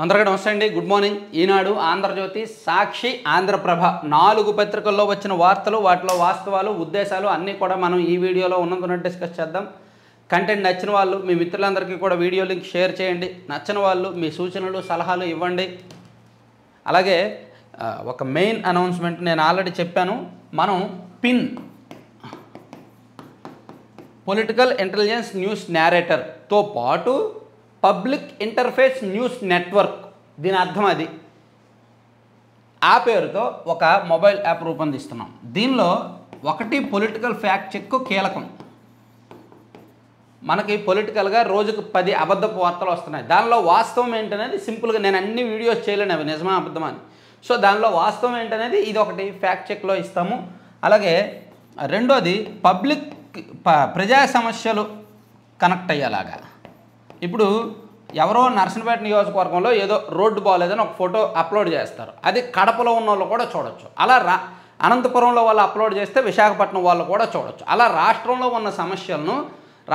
అందరికీ నమస్తే అండి. Good morning. ఈనాడు, ఆంధ్రజ్యోతి, సాక్షి, ఆంధ్రప్రభ 4 పత్రికల్లో వచ్చిన వార్తలు, వాటిలో వాస్తవాలు, ఉద్దేశాలు అన్నీ కూడా మనం ఈ వీడియోలో ఉన్నందున డిస్కస్ చేద్దాం. కంటెంట్ నచ్చిన వాళ్ళు మీ మిత్రులందరికీ కూడా వీడియో లింక్ షేర్ చేయండి. నచ్చని వాళ్ళు మీ సూచనలు సలహాలు ఇవ్వండి. అలాగే ఒక మెయిన్ అనౌన్స్మెంట్ నేను ఆల్రెడీ చెప్పాను. మనం పిన్ పొలిటికల్ ఇంటెలిజెన్స్ న్యూస్ నేరేటర్తో పాటు పబ్లిక్ ఇంటర్ఫేస్ న్యూస్ నెట్వర్క్, దీని అర్థం అది, ఆ పేరుతో ఒక మొబైల్ యాప్ రూపొందిస్తున్నాం. దీనిలో ఒకటి పొలిటికల్ ఫ్యాక్ట్ చెక్ కీలకం. మనకి పొలిటికల్గా రోజుకు 10 అబద్ధపు వార్తలు వస్తున్నాయి. దానిలో వాస్తవం ఏంటనేది సింపుల్గా, నేను అన్ని వీడియోస్ చేయలేను అవి నిజమా అబద్ధమా అని. సో దానిలో వాస్తవం ఏంటనేది ఇది ఒకటి ఫ్యాక్ట్ చెక్లో ఇస్తాము. అలాగే రెండోది పబ్లిక్ ప్రజా సమస్యలు కనెక్ట్ అయ్యేలాగా. ఇప్పుడు ఎవరో నర్సంపేట నియోజకవర్గంలో ఏదో రోడ్డు బాగోలేదని ఒక ఫోటో అప్లోడ్ చేస్తారు. అది కడపలో ఉన్న వాళ్ళు కూడా చూడొచ్చు. అలా అనంతపురంలో వాళ్ళు అప్లోడ్ చేస్తే విశాఖపట్నం వాళ్ళు కూడా చూడొచ్చు. అలా రాష్ట్రంలో ఉన్న సమస్యలను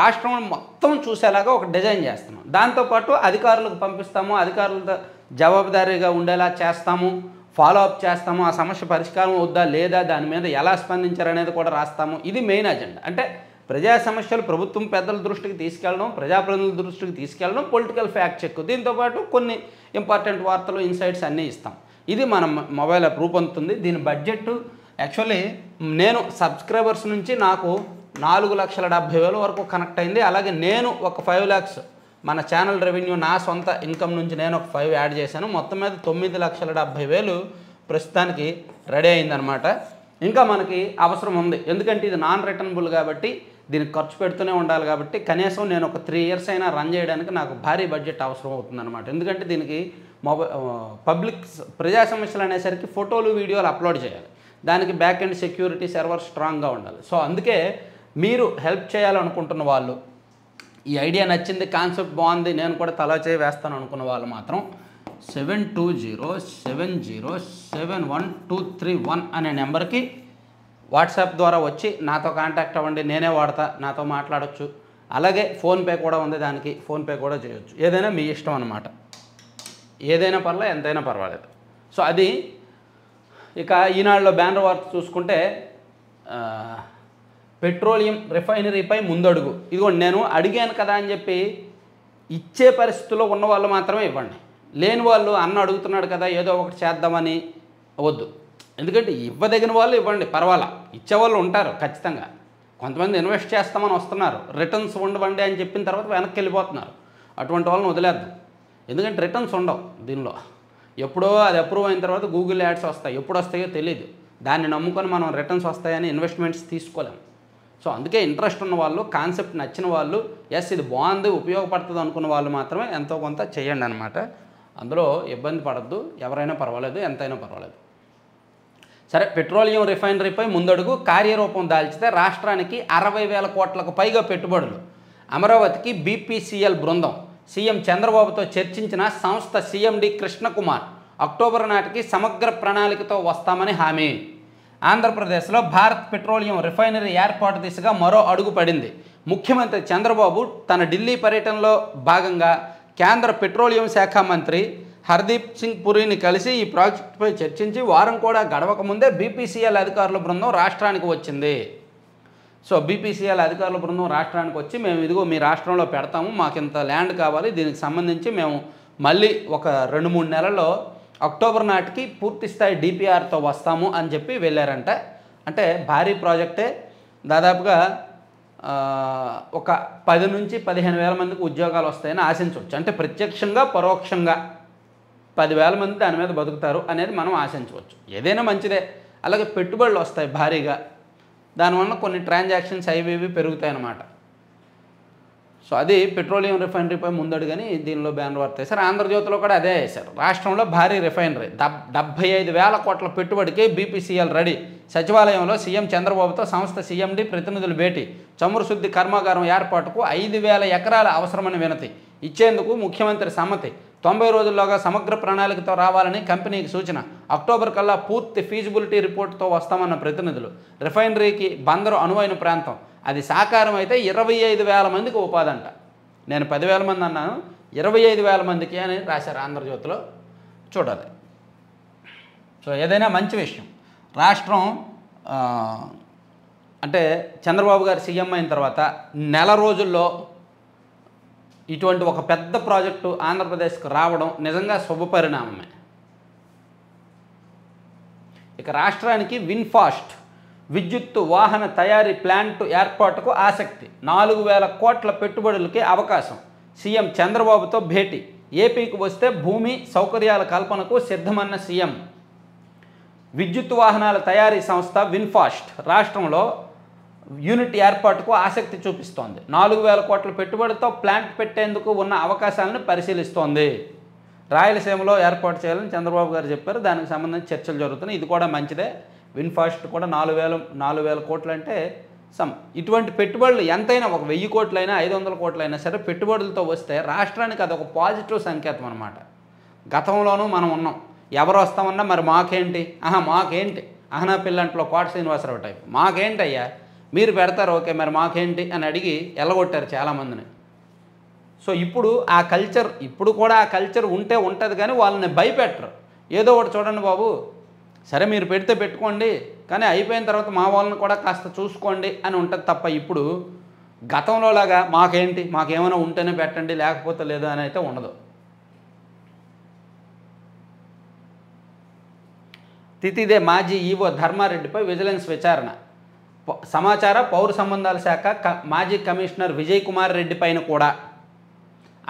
రాష్ట్రంలో మొత్తం చూసేలాగా ఒక డిజైన్ చేస్తున్నాం. దాంతోపాటు అధికారులకు పంపిస్తాము, అధికారులతో జవాబుదారీగా ఉండేలా చేస్తాము, ఫాలో అప్ చేస్తాము, ఆ సమస్య పరిష్కారం అవుద్దా లేదా, దాని మీద ఎలా స్పందించారనేది కూడా రాస్తాము. ఇది మెయిన్ అజెండా. అంటే ప్రజా సమస్యలు ప్రభుత్వం పెద్దల దృష్టికి తీసుకెళ్ళడం, ప్రజాప్రతినిధుల దృష్టికి తీసుకెళ్ళడం, పొలిటికల్ ఫ్యాక్ట్ చెక్, దీంతోపాటు కొన్ని ఇంపార్టెంట్ వార్తలు, ఇన్సైట్స్ అన్నీ ఇస్తాం. ఇది మన మొబైల్ యాప్ రూపొందుతుంది. దీని బడ్జెట్ యాక్చువల్లీ నేను సబ్స్క్రైబర్స్ నుంచి నాకు 4,70,000 వరకు కనెక్ట్ అయింది. అలాగే నేను ఒక 5 lakhs మన ఛానల్ రెవెన్యూ, నా సొంత ఇన్కమ్ నుంచి నేను ఒక 5 యాడ్ చేశాను. మొత్తం మీద 9,70,000 ప్రస్తుతానికి రెడీ అయిందనమాట. ఇంకా మనకి అవసరం ఉంది, ఎందుకంటే ఇది నాన్ రిటర్నబుల్ కాబట్టి దీనికి ఖర్చు పెడుతూనే ఉండాలి. కాబట్టి కనీసం నేను ఒక 3 years అయినా రన్ చేయడానికి నాకు భారీ బడ్జెట్ అవసరం అవుతుందన్నమాట. ఎందుకంటే దీనికి పబ్లిక్ ప్రజా సమస్యలు అనేసరికి ఫోటోలు, వీడియోలు అప్లోడ్ చేయాలి. దానికి బ్యాక్ ఎండ్ సెక్యూరిటీ సర్వర్ స్ట్రాంగ్గా ఉండాలి. సో అందుకే మీరు హెల్ప్ చేయాలనుకుంటున్న వాళ్ళు, ఈ ఐడియా నచ్చింది, కాన్సెప్ట్ బాగుంది, నేను కూడా తలా చేయి వేస్తాను అనుకున్న వాళ్ళు మాత్రం 7207071231 అనే నెంబర్కి వాట్సాప్ ద్వారా వచ్చి నాతో కాంటాక్ట్ అవ్వండి. నేనే వాడతా, నాతో మాట్లాడచ్చు. అలాగే ఫోన్పే కూడా ఉంది, దానికి ఫోన్పే కూడా చేయొచ్చు. ఏదైనా మీ ఇష్టం అన్నమాట. ఏదైనా పర్లేదు, ఎంతైనా పర్వాలేదు. సో అది. ఇక ఈనాడులో బ్యానర్ వార్త చూసుకుంటే పెట్రోలియం రిఫైనరీపై ముందడుగు. ఇదిగోండి, నేను అడిగాను కదా అని చెప్పి ఇచ్చే పరిస్థితుల్లో ఉన్న వాళ్ళు మాత్రమే ఇవ్వండి. లేని వాళ్ళు అన్న అడుగుతున్నాడు కదా ఏదో ఒకటి చేద్దామని వద్దు. ఎందుకంటే ఇవ్వదగిన వాళ్ళు ఇవ్వండి, పర్వాలా. ఇచ్చేవాళ్ళు ఉంటారు ఖచ్చితంగా. కొంతమంది ఇన్వెస్ట్ చేస్తామని వస్తున్నారు, రిటర్న్స్ ఉండవండి అని చెప్పిన తర్వాత వెనక్కి వెళ్ళిపోతున్నారు. అటువంటి వాళ్ళని వదిలేద్దాం. ఎందుకంటే రిటర్న్స్ ఉండవు దీనిలో. ఎప్పుడో అది అప్రూవ్ అయిన తర్వాత గూగుల్ యాడ్స్ వస్తాయి, ఎప్పుడు వస్తాయో తెలియదు. దాన్ని నమ్ముకొని మనం రిటర్న్స్ వస్తాయని ఇన్వెస్ట్మెంట్స్ తీసుకోలేము. సో అందుకే ఇంట్రెస్ట్ ఉన్న వాళ్ళు, కాన్సెప్ట్ నచ్చిన వాళ్ళు, ఎస్ ఇది బాగుంది, ఉపయోగపడుతుంది అనుకున్న వాళ్ళు మాత్రమే ఎంతో కొంత చేయండి అనమాట. అందులో ఇబ్బంది పడద్దు, ఎవరైనా పర్వాలేదు, ఎంతైనా పర్వాలేదు. సరే, పెట్రోలియం రిఫైనరీపై ముందడుగు కార్యరూపం దాల్చితే రాష్ట్రానికి 60,000 కోట్లకు పైగా పెట్టుబడులు. అమరావతికి బీపీసీఎల్ బృందం. సీఎం చంద్రబాబుతో చర్చించిన సంస్థ సీఎండీ కృష్ణకుమార్ అక్టోబర్ నాటికి సమగ్ర ప్రణాళికతో వస్తామని హామీ. ఆంధ్రప్రదేశ్లో భారత్ పెట్రోలియం రిఫైనరీ ఏర్పాటు దిశగా మరో అడుగు పడింది. ముఖ్యమంత్రి చంద్రబాబు తన ఢిల్లీ పర్యటనలో భాగంగా కేంద్ర పెట్రోలియం శాఖ మంత్రి హర్దీప్ సింగ్ పురిని కలిసి ఈ ప్రాజెక్టుపై చర్చించి వారం కూడా గడవక ముందే బీపీసీఎల్ అధికారుల బృందం రాష్ట్రానికి వచ్చింది. సో బీపీసీఎల్ అధికారుల బృందం రాష్ట్రానికి వచ్చి, మేము ఇదిగో మీ రాష్ట్రంలో పెడతాము, మాకు ఇంత ల్యాండ్ కావాలి, దీనికి సంబంధించి మేము మళ్ళీ ఒక 2-3 నెలల్లో అక్టోబర్ నాటికి పూర్తి స్థాయి డిపిఆర్తో వస్తాము అని చెప్పి వెళ్ళారంట. అంటే భారీ ప్రాజెక్టే. దాదాపుగా ఒక 10 నుంచి 15,000 మందికి ఉద్యోగాలు వస్తాయని ఆశించవచ్చు. అంటే ప్రత్యక్షంగా పరోక్షంగా 10,000 మంది దాని మీద బతుకుతారు అనేది మనం ఆశించవచ్చు. ఏదైనా మంచిదే. అలాగే పెట్టుబడులు వస్తాయి భారీగా, దానివల్ల కొన్ని ట్రాన్సాక్షన్స్ అవి పెరుగుతాయి అన్నమాట. సో అది పెట్రోలియం రిఫైనరీపై ముందడుగని దీనిలో బ్యానర్ వార్త వేశారు. ఆంధ్రజ్యోతిలో కూడా అదే వేశారు. రాష్ట్రంలో భారీ రిఫైనరీ 75,000 కోట్ల పెట్టుబడికి బీపీసీఎల్ రెడీ. సచివాలయంలో సీఎం చంద్రబాబుతో సంస్థ సీఎండీ ప్రతినిధులు భేటీ. చమురు శుద్ధి కర్మాగారం ఏర్పాటుకు 5,000 ఎకరాల అవసరమని వినతి. ఇచ్చేందుకు ముఖ్యమంత్రి సమ్మతి. 90 రోజుల్లోగా సమగ్ర ప్రణాళికతో రావాలని కంపెనీకి సూచన. అక్టోబర్ కల్లా పూర్తి ఫీజిబిలిటీ రిపోర్టుతో వస్తామన్న ప్రతినిధులు. రిఫైనరీకి బందరు అనువైన ప్రాంతం. అది సాకారం అయితే 25,000 మందికి ఉపాధి అంట. నేను 10,000 మంది అన్నాను, 25,000 మందికి అని రాశారు ఆంధ్రజ్యోతిలో. చూడాలి. సో ఏదైనా మంచి విషయం. రాష్ట్రం అంటే చంద్రబాబు గారు సీఎం అయిన తర్వాత నెల రోజుల్లో ఇటువంటి ఒక పెద్ద ప్రాజెక్టు ఆంధ్రప్రదేశ్కు రావడం నిజంగా శుభపరిణామమే. ఇక రాష్ట్రానికి విన్ఫాస్ట్ విద్యుత్తు వాహన తయారీ ప్లాంటు ఏర్పాటుకు ఆసక్తి, 4,000 కోట్ల పెట్టుబడులకి అవకాశం, సీఎం చంద్రబాబుతో భేటీ, ఏపీకి వస్తే భూమి సౌకర్యాల కల్పనకు సిద్ధమన్న సీఎం. విద్యుత్ వాహనాల తయారీ సంస్థ విన్ఫాస్ట్ రాష్ట్రంలో యూనిట్ ఏర్పాటుకు ఆసక్తి చూపిస్తోంది. 4,000 కోట్ల పెట్టుబడితో ప్లాంట్ పెట్టేందుకు ఉన్న అవకాశాలను పరిశీలిస్తోంది. రాయలసీమలో ఏర్పాటు చేయాలని చంద్రబాబు గారు చెప్పారు. దానికి సంబంధించి చర్చలు జరుగుతున్నాయి. ఇది కూడా మంచిదే. విన్ఫాస్ట్ కూడా 4,000 కోట్లు అంటే ఇటువంటి పెట్టుబడులు ఎంతైనా, ఒక 1,000 కోట్లైనా 500 కోట్లైనా సరే పెట్టుబడులతో వస్తే రాష్ట్రానికి అదొక పాజిటివ్ సంకేతం అనమాట. గతంలోనూ మనం ఉన్నాం, ఎవరు వస్తామన్నా మరి మాకేంటి, మాకేంటి, అహనా పిల్లంట్లో కోట శ్రీనివాసరావు టైప్, మాకేంటయ్యా మీరు పెడతారు ఓకే మరి మాకేంటి అని అడిగి ఎల్లగొట్టారు చాలామందిని. సో ఇప్పుడు ఆ కల్చర్, ఇప్పుడు కూడా ఆ కల్చర్ ఉంటే ఉంటుంది, కానీ వాళ్ళని భయపెట్టరు. ఏదో ఒకటి చూడండి బాబు, సరే మీరు పెడితే పెట్టుకోండి, కానీ అయిపోయిన తర్వాత మా వాళ్ళని కూడా కాస్త చూసుకోండి అని ఉంటుంది తప్ప ఇప్పుడు గతంలో లాగా మాకేంటి, మాకేమైనా ఉంటేనే పెట్టండి లేకపోతే లేదు అని అయితే ఉండదు. తితిదే మాజీ ఈవో ధర్మారెడ్డిపై విజిలెన్స్ విచారణ. సమాచార పౌర సంబంధాల శాఖ మాజీ కమిషనర్ విజయ్ కుమార్ రెడ్డి పైన కూడా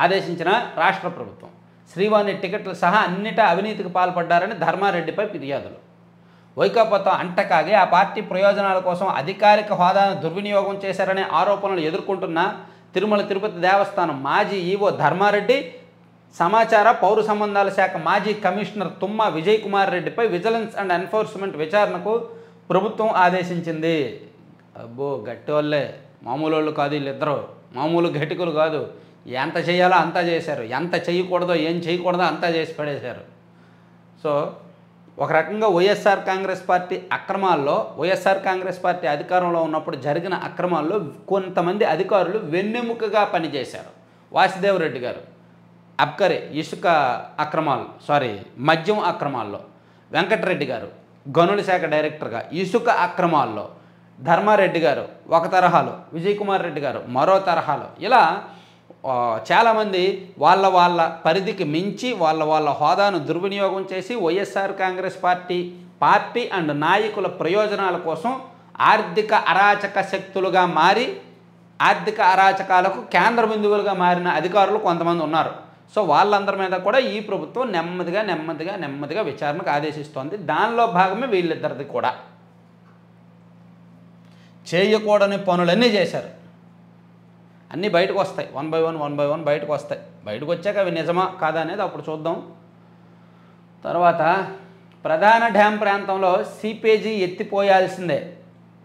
ఆదేశించిన రాష్ట్ర ప్రభుత్వం. శ్రీవాణి టికెట్లు సహా అన్నిటా అవినీతికి పాల్పడ్డారని ధర్మారెడ్డిపై ఫిర్యాదులు. వైకాపాతో అంటకాగి ఆ పార్టీ ప్రయోజనాల కోసం అధికారిక హోదాను దుర్వినియోగం చేశారనే ఆరోపణలు ఎదుర్కొంటున్న తిరుమల తిరుపతి దేవస్థానం మాజీ ఈవో ధర్మారెడ్డి, సమాచార పౌర సంబంధాల శాఖ మాజీ కమిషనర్ తుమ్మా విజయ్ కుమార్ రెడ్డిపై విజిలెన్స్ అండ్ ఎన్ఫోర్స్మెంట్ విచారణకు ప్రభుత్వం ఆదేశించింది. అబ్బో గట్టి వాళ్ళే, మామూలు వాళ్ళు కాదు వీళ్ళిద్దరూ, మామూలు ఘటికులు కాదు. ఎంత చేయాలో అంతా చేశారు, ఎంత చేయకూడదో ఏం చేయకూడదో అంతా చేసి పడేశారు. సో ఒక రకంగా వైఎస్ఆర్ కాంగ్రెస్ పార్టీ అక్రమాల్లో, వైఎస్ఆర్ కాంగ్రెస్ పార్టీ అధికారంలో ఉన్నప్పుడు జరిగిన అక్రమాల్లో కొంతమంది అధికారులు వెన్నెముకగా పనిచేశారు. వాసుదేవరెడ్డి గారు అబ్కరే ఇసుక అక్రమాలు, మద్యం అక్రమాల్లో, వెంకటరెడ్డి గారు గనుల శాఖ డైరెక్టర్గా ఇసుక అక్రమాల్లో, ధర్మారెడ్డి గారు ఒక తరహాలో, విజయ్ కుమార్ రెడ్డి గారు మరో తరహాలో, ఇలా చాలామంది వాళ్ళ పరిధికి మించి వాళ్ళ హోదాను దుర్వినియోగం చేసి వైఎస్ఆర్ కాంగ్రెస్ పార్టీ అండ్ నాయకుల ప్రయోజనాల కోసం ఆర్థిక అరాచక శక్తులుగా మారి ఆర్థిక అరాచకాలకు కేంద్ర బిందువులుగా మారిన అధికారులు కొంతమంది ఉన్నారు. సో వాళ్ళందరి మీద కూడా ఈ ప్రభుత్వం నెమ్మదిగా విచారణకు ఆదేశిస్తోంది. దానిలో భాగమే వీళ్ళిద్దరిది కూడా. చేయకూడని పనులన్నీ చేశారు, అన్నీ బయటకు వస్తాయి, వన్ బై వన్ బయటకు వస్తాయి. బయటకు వచ్చాక అవి నిజమా కాదా అనేది అప్పుడు చూద్దాం. తర్వాత ప్రధాన డ్యామ్ ప్రాంతంలో సీపేజీ ఎత్తిపోయాల్సిందే,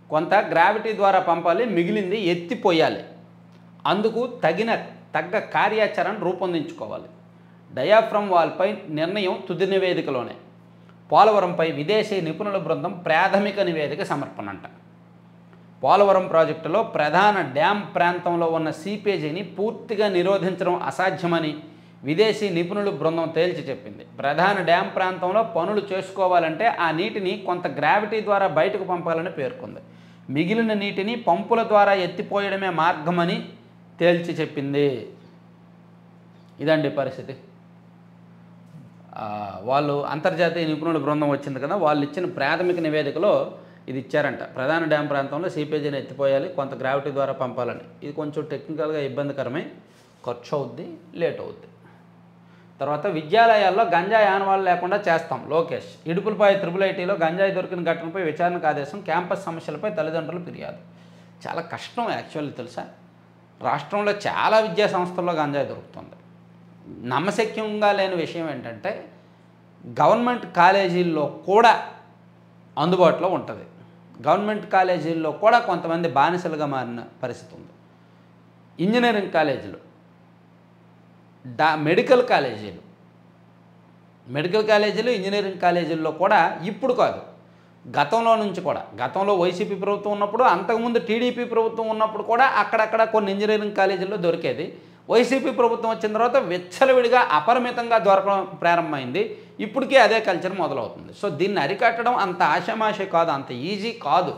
కొంత గ్రావిటీ ద్వారా పంపాలి, మిగిలింది ఎత్తిపోయాలి, అందుకు తగ్గ కార్యాచరణ రూపొందించుకోవాలి. డయాఫ్రమ్ వాల్పై నిర్ణయం తుది నివేదికలోనే. పోలవరంపై విదేశీ నిపుణుల బృందం ప్రాథమిక నివేదిక సమర్పణంట. పోలవరం ప్రాజెక్టులో ప్రధాన డ్యామ్ ప్రాంతంలో ఉన్న సీపేజీని పూర్తిగా నిరోధించడం అసాధ్యమని విదేశీ నిపుణుల బృందం తేల్చి చెప్పింది. ప్రధాన డ్యామ్ ప్రాంతంలో పనులు చేసుకోవాలంటే ఆ నీటిని కొంత గ్రావిటీ ద్వారా బయటకు పంపాలని పేర్కొంది. మిగిలిన నీటిని పంపుల ద్వారా ఎత్తిపోయడమే మార్గమని తేల్చి చెప్పింది. ఇదండి పరిస్థితి. వాళ్ళు అంతర్జాతీయ నిపుణుల బృందం వచ్చింది కదా, వాళ్ళు ఇచ్చిన ప్రాథమిక నివేదికలో ఇది ఇచ్చారంట. ప్రధాన డ్యామ్ ప్రాంతంలో సీపేజీని ఎత్తిపోయాలి, కొంత గ్రావిటీ ద్వారా పంపాలని. ఇది కొంచెం టెక్నికల్గా ఇబ్బందికరమే, ఖర్చు అవుద్ది, లేట్ అవుద్ది. తర్వాత విద్యాలయాల్లో గంజాయి ఆనవాళ్ళు లేకుండా చేస్తాం లోకేష్. ఇడుపులపై IIITలో గంజాయి దొరికిన ఘటనపై విచారణకు ఆదేశం. క్యాంపస్ సమస్యలపై తల్లిదండ్రులు ఫిర్యాదు. చాలా కష్టం యాక్చువల్లీ తెలుసా, రాష్ట్రంలో చాలా విద్యా సంస్థల్లో గంజాయి దొరుకుతుంది. నమ్మశక్యంగా లేని విషయం ఏంటంటే గవర్నమెంట్ కాలేజీల్లో కూడా అందుబాటులో ఉంటుంది. గవర్నమెంట్ కాలేజీల్లో కూడా కొంతమంది బానిసలుగా మారిన పరిస్థితి ఉంది. ఇంజనీరింగ్ కాలేజీలు, మెడికల్ కాలేజీలు ఇంజనీరింగ్ కాలేజీల్లో కూడా ఇప్పుడు కాదు, గతంలో నుంచి కూడా, గతంలో వైసీపీ ప్రభుత్వం ఉన్నప్పుడు, అంతకుముందు టీడీపీ ప్రభుత్వం ఉన్నప్పుడు కూడా అక్కడక్కడ కొన్ని ఇంజనీరింగ్ కాలేజీల్లో దొరికేది. వైసీపీ ప్రభుత్వం వచ్చిన తర్వాత విచ్చలవిడిగా అపరిమితంగా దొరకడం ప్రారంభమైంది. ఇప్పటికీ అదే కల్చర్ మొదలవుతుంది. సో దీన్ని అరికట్టడం అంత ఆషామాషి కాదు, అంత ఈజీ కాదు.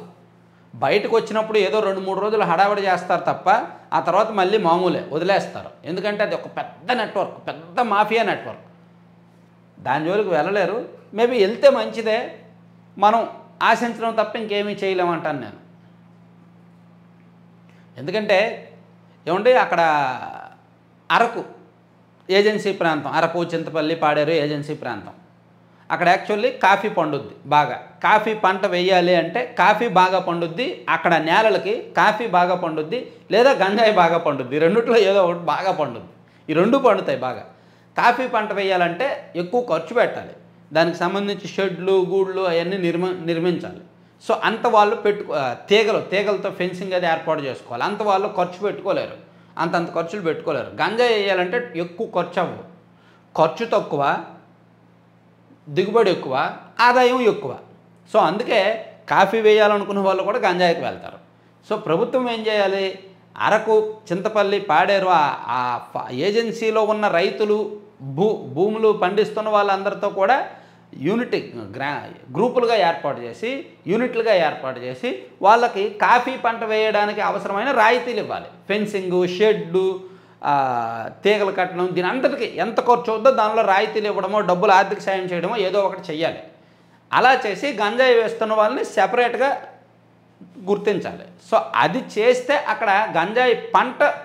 బయటకు వచ్చినప్పుడు ఏదో 2-3 రోజులు హడావిడి చేస్తారు తప్ప ఆ తర్వాత మళ్ళీ మామూలే వదిలేస్తారు. ఎందుకంటే అది ఒక పెద్ద నెట్వర్క్, పెద్ద మాఫియా నెట్వర్క్. దాని జోలికి వెళ్ళలేరు. మేబీ వెళ్తే మంచిదే, మనం ఆశించడం తప్ప ఇంకేమీ చేయలేమంటాను నేను. ఎందుకంటే ఏమంటే అక్కడ అరకు ఏజెన్సీ ప్రాంతం, అరకు, చింతపల్లి, పాడేరు ఏజెన్సీ ప్రాంతం. అక్కడ యాక్చువల్లీ కాఫీ పండుద్ది బాగా. కాఫీ పంట వేయాలి అంటే కాఫీ బాగా పండుద్ది, అక్కడ నేలలకి కాఫీ బాగా పండుద్ది, లేదా గంజాయి బాగా పండుద్ది. రెండిట్లో ఏదో ఒకటి బాగా పండుద్ది. ఈ రెండు పండుతాయి బాగా. కాఫీ పంట వేయాలంటే ఎక్కువ ఖర్చు పెట్టాలి, దానికి సంబంధించి షెడ్లు, గూళ్ళు అవన్నీ నిర్మించాలి. సో అంత వాళ్ళు తీగలతో ఫెన్సింగ్ అది ఏర్పాటు చేసుకోవాలి. అంత వాళ్ళు ఖర్చు పెట్టుకోలేరు, అంతంత ఖర్చులు పెట్టుకోలేరు. గంజాయి వేయాలంటే ఎక్కువ ఖర్చు అవ్వదు, ఖర్చు తక్కువ, దిగుబడి ఎక్కువ, ఆదాయం ఎక్కువ. సో అందుకే కాఫీ వేయాలనుకున్న వాళ్ళు కూడా గంజాయికి వెళ్తారు. సో ప్రభుత్వం ఏం చేయాలి, అరకు, చింతపల్లి, పాడేరు ఆ ఏజెన్సీలో ఉన్న రైతులు, భూములు పండిస్తున్న వాళ్ళందరితో కూడా గ్రూపులుగా ఏర్పాటు చేసి, యూనిట్లుగా ఏర్పాటు చేసి వాళ్ళకి కాఫీ పంట వేయడానికి అవసరమైన రాయితీలు ఇవ్వాలి. ఫెన్సింగు, షెడ్డు, తీగలు కట్టడం, దీని అంతటికి ఎంత ఖర్చు అవుతుందో దానిలో రాయితీలు ఇవ్వడమో, డబ్బులు ఆర్థిక సాయం చేయడమో ఏదో ఒకటి చెయ్యాలి. అలా చేసి గంజాయి వేస్తున్న వాళ్ళని సెపరేట్గా గుర్తించాలి. సో అది చేస్తే అక్కడ గంజాయి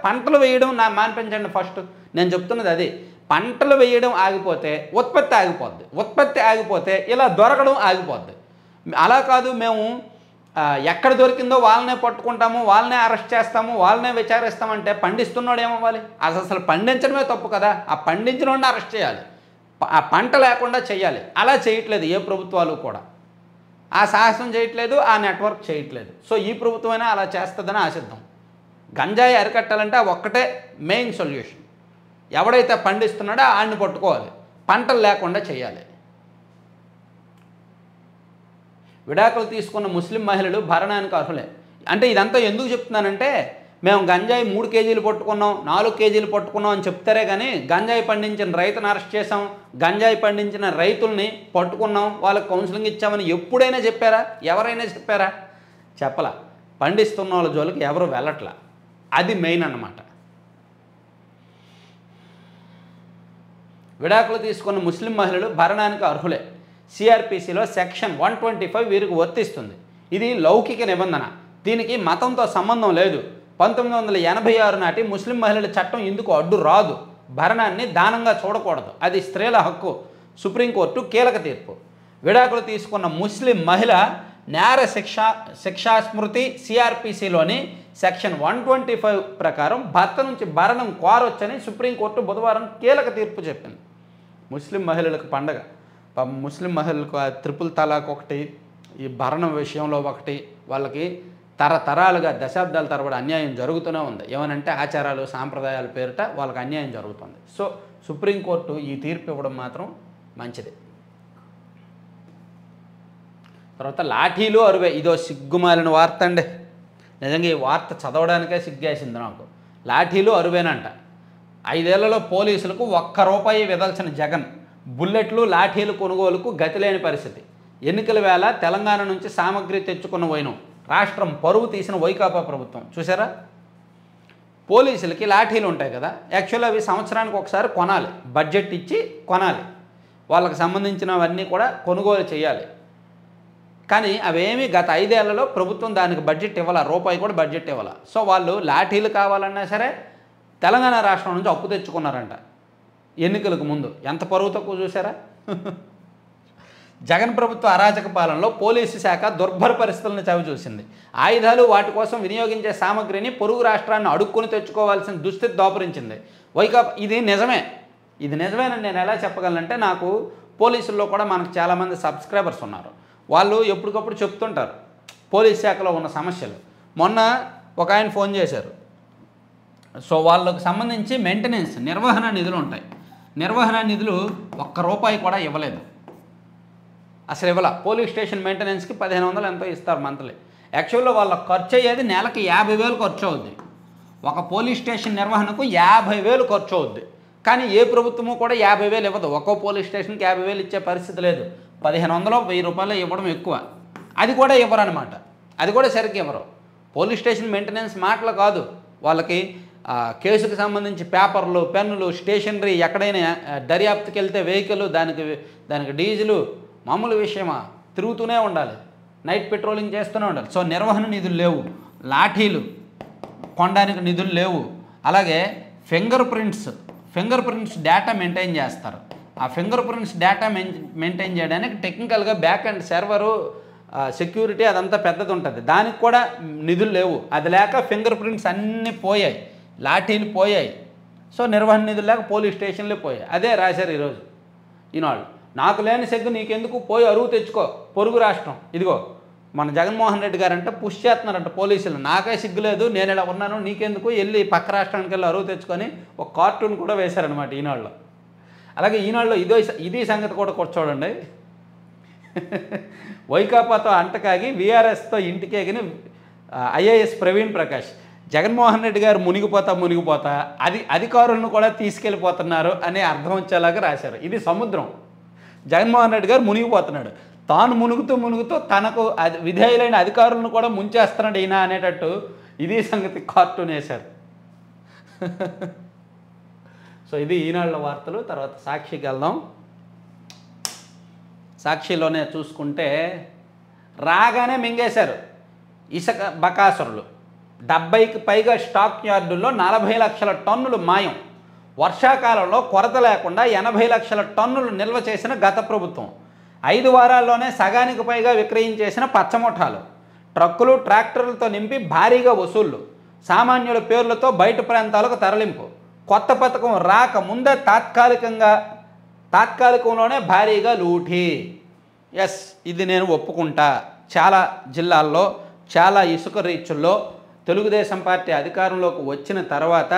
పంటలు వేయడం మానిపించండి. ఫస్ట్ నేను చెప్తున్నది అది. పంటలు వేయడం ఆగిపోతే ఉత్పత్తి ఆగిపోతే ఇలా దొరకడం ఆగిపోద్ది. అలా కాదు, మేము ఎక్కడ దొరికిందో వాళ్ళనే పట్టుకుంటాము, వాళ్ళనే అరెస్ట్ చేస్తాము, వాళ్ళనే విచారిస్తామంటే పండిస్తున్నాడు ఏమవ్వాలి? అసలు పండించడమే తప్పు కదా. ఆ పండించిన వాడిని అరెస్ట్ చేయాలి, ఆ పంట లేకుండా చేయాలి. అలా చేయట్లేదు ఏ ప్రభుత్వాలు కూడా. ఆ సాహసం చేయట్లేదు, ఆ నెట్వర్క్ చేయట్లేదు. సో ఈ ప్రభుత్వమైనా అలా చేస్తుందని ఆశిద్దాం. గంజాయి అరికట్టాలంటే ఒక్కటే మెయిన్ సొల్యూషన్. ఎవడైతే పండిస్తున్నాడో ఆయన్ని పట్టుకోవాలి, పంటలు లేకుండా చేయాలి. విడాకులు తీసుకున్న ముస్లిం మహిళలు భరణానికి అర్హులే. అంటే ఇదంతా ఎందుకు చెప్తున్నానంటే, మేము గంజాయి 3 కేజీలు పట్టుకున్నాం, 4 కేజీలు పట్టుకున్నాం అని చెప్తారే కానీ గంజాయి పండించిన రైతును అరెస్ట్ చేసాం, గంజాయి పండించిన రైతుల్ని పట్టుకున్నాం, వాళ్ళకి కౌన్సిలింగ్ ఇచ్చామని ఎప్పుడైనా చెప్పారా? ఎవరైనా చెప్పారా? చెప్పలా. పండిస్తున్న వాళ్ళ జోలికి ఎవరు వెళ్ళట్లా. అది మెయిన్ అన్నమాట. విడాకులు తీసుకున్న ముస్లిం మహిళలు భరణానికి అర్హులే. సిఆర్పిసిలో సెక్షన్ 125 వీరికి వర్తిస్తుంది. ఇది లౌకిక నిబంధన, దీనికి మతంతో సంబంధం లేదు. 1986 నాటి ముస్లిం మహిళల చట్టం ఇందుకు అడ్డు రాదు. భరణాన్ని దానంగా చూడకూడదు, అది స్త్రీల హక్కు. సుప్రీంకోర్టు కీలక తీర్పు. విడాకులు తీసుకున్న ముస్లిం మహిళ నేర శిక్షా స్మృతి సిఆర్పిసిలోని సెక్షన్ 125 ప్రకారం భర్త నుంచి భరణం కోరొచ్చని సుప్రీంకోర్టు బుధవారం కీలక తీర్పు చెప్పింది. ముస్లిం మహిళలకు పండగ. ముస్లిం మహిళలకు ట్రిపుల్ తలాక్ ఒకటి, ఈ భరణం విషయంలో ఒకటి, వాళ్ళకి తరతరాలుగా దశాబ్దాల తరబడి అన్యాయం జరుగుతూనే ఉంది. ఏమనంటే ఆచారాలు, సాంప్రదాయాల పేరిట వాళ్ళకి అన్యాయం జరుగుతుంది. సో సుప్రీంకోర్టు ఈ తీర్పు ఇవ్వడం మాత్రం మంచిది. తర్వాత లాఠీలు అరువే. ఇదో సిగ్గుమాలిన వార్త అండి. నిజంగా ఈ వార్త చదవడానికే సిగ్గేసింది నాకు. లాఠీలు అరువేనంట. 5 ఏళ్లలో పోలీసులకు ₹1 విదల్చిన జగన్. బుల్లెట్లు, లాఠీలు కొనుగోలుకు గతిలేని పరిస్థితి. ఎన్నికల వేళ తెలంగాణ నుంచి సామగ్రి తెచ్చుకున్న వైనం. రాష్ట్రం పరువు తీసిన వైకాపా ప్రభుత్వం. చూసారా? పోలీసులకి లాఠీలు ఉంటాయి కదా, యాక్చువల్లీ అవి సంవత్సరానికి ఒకసారి కొనాలి, బడ్జెట్ ఇచ్చి కొనాలి. వాళ్ళకి సంబంధించినవన్నీ కూడా కొనుగోలు చేయాలి. కానీ అవేమీ గత 5 ఏళ్లలో ప్రభుత్వం దానికి బడ్జెట్ ఇవ్వాల, రూపాయి కూడా బడ్జెట్ ఇవ్వాల. సో వాళ్ళు లాఠీలు కావాలన్నా సరే తెలంగాణ రాష్ట్రం నుంచి అప్పు తెచ్చుకున్నారంట ఎన్నికలకు ముందు. ఎంత పరువు తక్కువ చూసారా? జగన్ ప్రభుత్వ అరాచక పాలనలో పోలీసు శాఖ దుర్భర పరిస్థితులను చవిచూసింది. ఆయుధాలు, వాటి కోసం వినియోగించే సామగ్రిని పొరుగు రాష్ట్రాన్ని అడుక్కుని తెచ్చుకోవాల్సిన దుస్థితి దాపురించింది వైకాపా. ఇది నిజమేనని నేను ఎలా చెప్పగలనంటే, నాకు పోలీసుల్లో కూడా మనకు చాలామంది సబ్స్క్రైబర్స్ ఉన్నారు. వాళ్ళు ఎప్పటికప్పుడు చెప్తుంటారు పోలీస్ శాఖలో ఉన్న సమస్యలు. మొన్న ఒక ఆయన ఫోన్ చేశారు. సో వాళ్ళకు సంబంధించి మెయింటెనెన్స్, నిర్వహణ నిధులు ఉంటాయి. నిర్వహణ నిధులు ₹1 కూడా ఇవ్వలేదు, అసలు ఇవ్వాల. పోలీస్ స్టేషన్ మెయింటెనెన్స్కి 1500 ఎంతో ఇస్తారు మంత్లీ. యాక్చువల్గా వాళ్ళ ఖర్చు అయ్యేది నెలకి 50,000 ఖర్చు అవుద్ది. ఒక పోలీస్ స్టేషన్ నిర్వహణకు 50,000 ఖర్చు అవుద్ది. కానీ ఏ ప్రభుత్వము కూడా 50,000 ఇవ్వదు. ఒక్కో పోలీస్ స్టేషన్కి 50,000 ఇచ్చే పరిస్థితి లేదు. 1,500 1,000 రూపాయలు ఇవ్వడం ఎక్కువ. అది కూడా ఇవ్వరనమాట. అది కూడా సరిగ్గా ఇవ్వరు. పోలీస్ స్టేషన్ మెయింటెనెన్స్ మాటలు కాదు, వాళ్ళకి కేసుకు సంబంధించి పేపర్లు, పెన్నులు, స్టేషనరీ, ఎక్కడైనా దర్యాప్తుకి వెళ్తే వెహికల్, దానికి డీజిలు మామూలు విషయమా, తిరుగుతూనే ఉండాలి, నైట్ పెట్రోలింగ్ చేస్తూనే ఉండాలి. సో నిర్వహణ నిధులు లేవు, లాఠీలు కొనడానికి నిధులు లేవు. అలాగే ఫింగర్ ప్రింట్స్ డేటా మెయింటైన్ చేస్తారు. ఆ ఫింగర్ ప్రింట్స్ డేటా మెయింటైన్ చేయడానికి టెక్నికల్గా బ్యాక్ అండ్ సర్వరు, సెక్యూరిటీ అదంతా పెద్దది ఉంటుంది, దానికి కూడా నిధులు లేవు. అది లేక ఫింగర్ ప్రింట్స్ అన్నీ పోయాయి, లాఠీలు పోయాయి. సో నిర్వహణ నిధులు లేక పోలీస్ స్టేషన్లే పోయాయి. అదే రాశారు ఈరోజు ఈనాడు. నాకు లేని సిగ్గు నీకెందుకు, పోయి అరువు తెచ్చుకో, పొరుగు రాష్ట్రం. ఇదిగో మన జగన్మోహన్ రెడ్డి గారంట పుష్ చేస్తున్నారంట పోలీసులు. నాకే సిగ్గు లేదు, నేను ఇలా ఉన్నాను, నీకెందుకు, వెళ్ళి పక్క రాష్ట్రానికి వెళ్ళి అరువు తెచ్చుకొని ఒక కార్టూన్ కూడా వేశారనమాట ఈనాడులో. అలాగే ఈనాడులో ఇది సంగతి కూడా చూడండి. వైకాపాతో అంటకాగి వీఆర్ఎస్తో ఇంటికేగిన ఐఏఎస్ ప్రవీణ్ ప్రకాష్, జగన్మోహన్ రెడ్డి గారు మునిగిపోతా అధికారులను కూడా తీసుకెళ్ళిపోతున్నారు అనే అర్థం వచ్చేలాగా రాశారు. ఇది సముద్రం. జగన్మోహన్ రెడ్డి గారు మునిగిపోతున్నాడు, తాను మునుగుతూ తనకు విధేయులైన అధికారులను కూడా ముంచేస్తున్నాడు ఈయన అనేటట్టు ఇది సంగతి కార్టూన్ వేశారు. సో ఇది ఈనాళ్ళ వార్తలు. తర్వాత సాక్షికి వెళ్దాం. సాక్షిలోనే చూసుకుంటే రాగానే మింగేశారు ఇసుక బకాసురులు. 70కి పైగా స్టాక్ యార్డుల్లో 40 లక్షల టన్నులు మాయం. వర్షాకాలంలో కొరత లేకుండా 80 లక్షల టన్నులు నిల్వ చేసిన గత ప్రభుత్వం 5 వారాల్లోనే సగానికి పైగా విక్రయించేసిన పచ్చముఠాలు. ట్రక్కులు, ట్రాక్టర్లతో నింపి భారీగా వసూళ్లు. సామాన్యుల పేర్లతో బయట ప్రాంతాలకు తరలింపు. కొత్త పథకం రాక ముందే తాత్కాలికంలోనే భారీగా లూటీ. ఎస్, ఇది నేను ఒప్పుకుంటా. చాలా జిల్లాల్లో, చాలా ఇసుక రీచుల్లో తెలుగుదేశం పార్టీ అధికారంలోకి వచ్చిన తర్వాత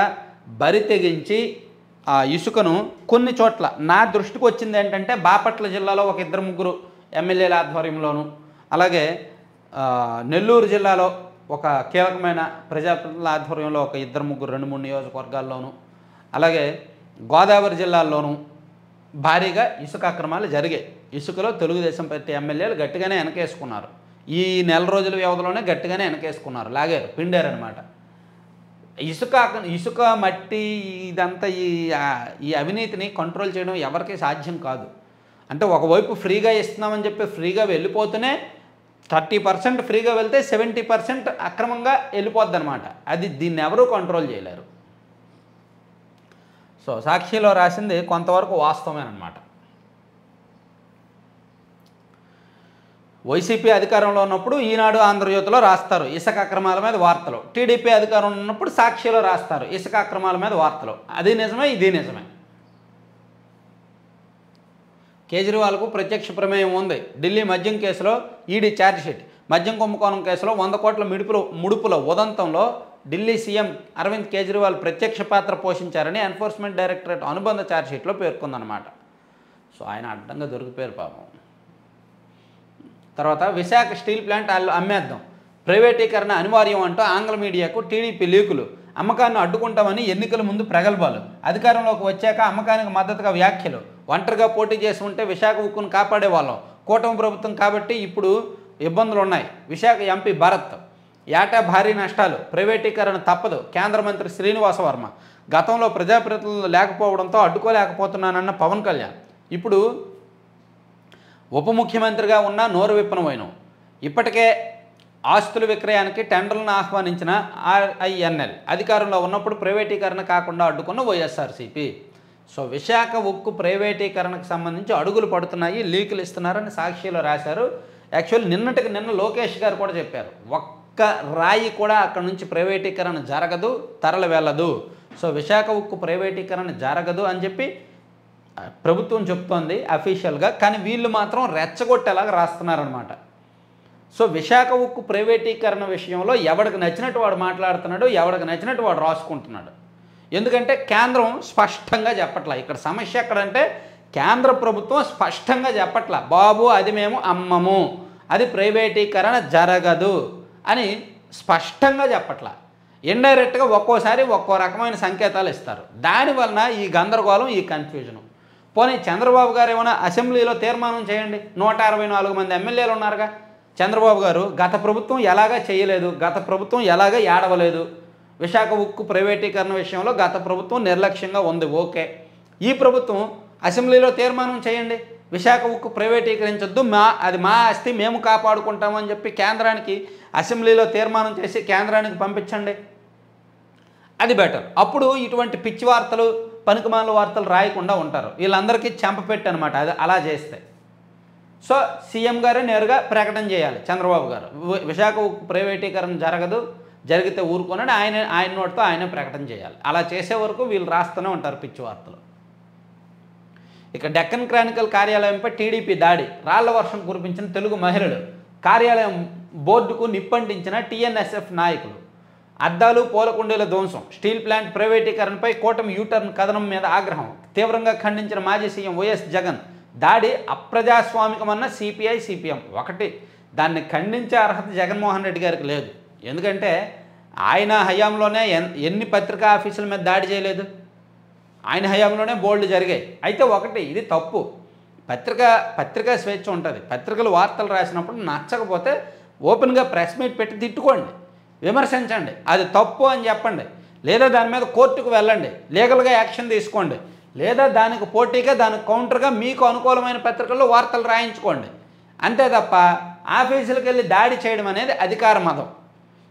బరి తెగించి ఆ ఇసుకను కొన్ని చోట్ల, నా దృష్టికి వచ్చింది ఏంటంటే బాపట్ల జిల్లాలో ఒక 2-3 ఎమ్మెల్యేల ఆధ్వర్యంలోను, అలాగే నెల్లూరు జిల్లాలో ఒక కీలకమైన ప్రజాప్రతినిధుల ఆధ్వర్యంలో ఒక 2-3 2-3 నియోజకవర్గాల్లోనూ, అలాగే గోదావరి జిల్లాల్లోనూ భారీగా ఇసుక అక్రమాలు జరిగాయి. ఇసుకలో తెలుగుదేశం పార్టీ ఎమ్మెల్యేలు గట్టిగానే వెనకేసుకున్నారు. ఈ నెల రోజుల వ్యవధిలోనే గట్టిగానే వెనకేసుకున్నారు, లాగారు, పిండారనమాట. ఇసుక మట్టి ఇదంతా ఈ అవినీతిని కంట్రోల్ చేయడం ఎవరికి సాధ్యం కాదు. అంటే ఒకవైపు ఫ్రీగా ఇస్తున్నామని చెప్పి ఫ్రీగా వెళ్ళిపోతూనే 30% ఫ్రీగా వెళ్తే 70% అక్రమంగా వెళ్ళిపోద్ది అనమాట. దీన్ని ఎవరూ కంట్రోల్ చేయలేరు. సో సాక్షిలో రాసింది కొంతవరకు వాస్తవమేనమాట. వైసీపీ అధికారంలో ఉన్నప్పుడు ఈనాడు, ఆంధ్రజ్యోతిలో రాస్తారు ఇసుక అక్రమాల మీద వార్తలు. టీడీపీ అధికారంలో ఉన్నప్పుడు సాక్షిలో రాస్తారు ఇసుక అక్రమాల మీద వార్తలు. అది నిజమే, ఇది నిజమే. కేజ్రీవాల్కు ప్రత్యక్ష ప్రమేయం ఉంది. ఢిల్లీ మద్యం కేసులో ఈడీ ఛార్జ్షీట్. మద్యం కుంభకోణం కేసులో 100 కోట్ల ముడుపుల ఉదంతంలో ఢిల్లీ సీఎం అరవింద్ కేజ్రీవాల్ ప్రత్యక్ష పాత్ర పోషించారని ఎన్ఫోర్స్మెంట్ డైరెక్టరేట్ అనుబంధ ఛార్జ్షీట్లో పేర్కొందనమాట. సో ఆయన అడ్డంగా దొరికిపోయారు పాపం. తర్వాత విశాఖ స్టీల్ ప్లాంట్ అమ్మేద్దాం, ప్రైవేటీకరణ అనివార్యం అంటూ ఆంగ్ల మీడియాకు టీడీపీ లీకులు. అమ్మకాన్ని అడ్డుకుంటామని ఎన్నికల ముందు ప్రగల్భాలు. అధికారంలోకి వచ్చాక అమ్మకానికి మద్దతుగా వ్యాఖ్యలు. ఒంటరిగా పోటీ చేసి ఉంటే విశాఖ ఉక్కును కాపాడేవాళ్ళం. కూటమి ప్రభుత్వం కాబట్టి ఇప్పుడు ఇబ్బందులు ఉన్నాయి. విశాఖ ఎంపీ భరత్, ఏటా భారీ నష్టాలు, ప్రైవేటీకరణ తప్పదు. కేంద్ర మంత్రి శ్రీనివాస వర్మ, గతంలో ప్రజాప్రతినిధులు లేకపోవడంతో అడ్డుకోలేకపోతున్నానన్న పవన్ కళ్యాణ్, ఇప్పుడు ఉప ముఖ్యమంత్రిగా ఉన్న నోరు విప్పనమైనం. ఇప్పటికే ఆస్తుల విక్రయానికి టెండర్లను ఆహ్వానించిన RINL, అధికారంలో ఉన్నప్పుడు ప్రైవేటీకరణ కాకుండా అడ్డుకున్న వైఎస్ఆర్సీపీ. సో విశాఖ ఉక్కు ప్రైవేటీకరణకు సంబంధించి అడుగులు పడుతున్నాయి, లీకులు ఇస్తున్నారని సాక్షిలో రాశారు. యాక్చువల్లీ నిన్నటికి నిన్న లోకేష్ గారు కూడా చెప్పారు, ఒక్క రాయి కూడా అక్కడ నుంచి ప్రైవేటీకరణ జరగదు, తరలి వెళ్ళదు. సో విశాఖ ఉక్కు ప్రైవేటీకరణ జరగదు అని చెప్పి ప్రభుత్వం చెప్తోంది అఫీషియల్గా. కానీ వీళ్ళు మాత్రం రెచ్చగొట్టేలాగా రాస్తున్నారనమాట. సో విశాఖ ఉక్కు ప్రైవేటీకరణ విషయంలో ఎవడికి నచ్చినట్టు వాడు మాట్లాడుతున్నాడు, ఎవడికి నచ్చినట్టు వాడు రాసుకుంటున్నాడు. ఎందుకంటే కేంద్రం స్పష్టంగా చెప్పట్లా. ఇక్కడ సమస్య ఎక్కడంటే కేంద్ర ప్రభుత్వం స్పష్టంగా చెప్పట్లా, బాబు అది మేము అమ్మము, అది ప్రైవేటీకరణ జరగదు అని స్పష్టంగా చెప్పట్లా. ఇండైరెక్ట్గా ఒక్కోసారి ఒక్కో రకమైన సంకేతాలు ఇస్తారు. దానివలన ఈ గందరగోళం, ఈ కన్ఫ్యూజను. పోనీ చంద్రబాబు గారు ఏమైనా అసెంబ్లీలో తీర్మానం చేయండి. 164 మంది ఎమ్మెల్యేలు ఉన్నారుగా. చంద్రబాబు గారు గత ప్రభుత్వం ఎలాగా చేయలేదు, గత ప్రభుత్వం ఎలాగా ఏడవలేదు, విశాఖ ఉక్కు ప్రైవేటీకరణ విషయంలో గత ప్రభుత్వం నిర్లక్ష్యంగా ఉంది, ఓకే. ఈ ప్రభుత్వం అసెంబ్లీలో తీర్మానం చేయండి, విశాఖ ఉక్కు ప్రైవేటీకరించొద్దు, అది మా ఆస్తి, మేము కాపాడుకుంటామని చెప్పి కేంద్రానికి అసెంబ్లీలో తీర్మానం చేసి కేంద్రానికి పంపించండి. అది బెటర్. అప్పుడు ఇటువంటి పిచ్చి వార్తలు, పనికిమాల వార్తలు రాయకుండా ఉంటారు. వీళ్ళందరికీ చెంపపెట్టి అనమాట అది అలా చేస్తే. సో సీఎం గారే నేరుగా ప్రకటన చేయాలి. చంద్రబాబు గారు విశాఖ ఉక్కు ప్రైవేటీకరణ జరగదు, జరిగితే ఊరుకోనని ఆయన నోటితో ఆయనే ప్రకటన చేయాలి. అలా చేసే వరకు వీళ్ళు రాస్తూనే ఉంటారు పిచ్చి వార్తలు. ఇక డెక్కన్ క్రానికల్ కార్యాలయంపై టీడీపీ దాడి, రాళ్ల వర్షం కురిపించిన తెలుగు మహిళలు, కార్యాలయం బోర్డుకు నిప్పంటించిన టీఎన్ఎస్ఎఫ్ నాయకులు, అద్దాలు పూలకుండీల ధ్వంసం, స్టీల్ ప్లాంట్ ప్రైవేటీకరణపై కూటమి యూటర్న్ కథనం మీద ఆగ్రహం, తీవ్రంగా ఖండించిన మాజీ సీఎం వైఎస్ జగన్, దాడి అప్రజాస్వామికమన్న సిపిఐ సిపిఎం. ఒకటి, దాన్ని ఖండించే అర్హత జగన్మోహన్ రెడ్డి గారికి లేదు. ఎందుకంటే ఆయన హయాంలోనే ఎన్ని పత్రికా ఆఫీసుల మీద దాడి చేయలేదు? ఆయన హయాంలోనే బోల్డ్ జరిగాయి. అయితే ఒకటి, ఇది తప్పు. పత్రికా స్వేచ్ఛ ఉంటుంది. పత్రికలు వార్తలు రాసినప్పుడు నచ్చకపోతే ఓపెన్గా ప్రెస్ మీట్ పెట్టి తిట్టుకోండి, విమర్శించండి, అది తప్పు అని చెప్పండి. లేదా దాని మీద కోర్టుకు వెళ్ళండి, లీగల్గా యాక్షన్ తీసుకోండి. లేదా దానికి పోటీగా, దానికి కౌంటర్గా మీకు అనుకూలమైన పత్రికల్లో వార్తలు రాయించుకోండి. అంతే తప్ప ఆఫీసులకు వెళ్ళి దాడి చేయడం అనేది అధికార మదం.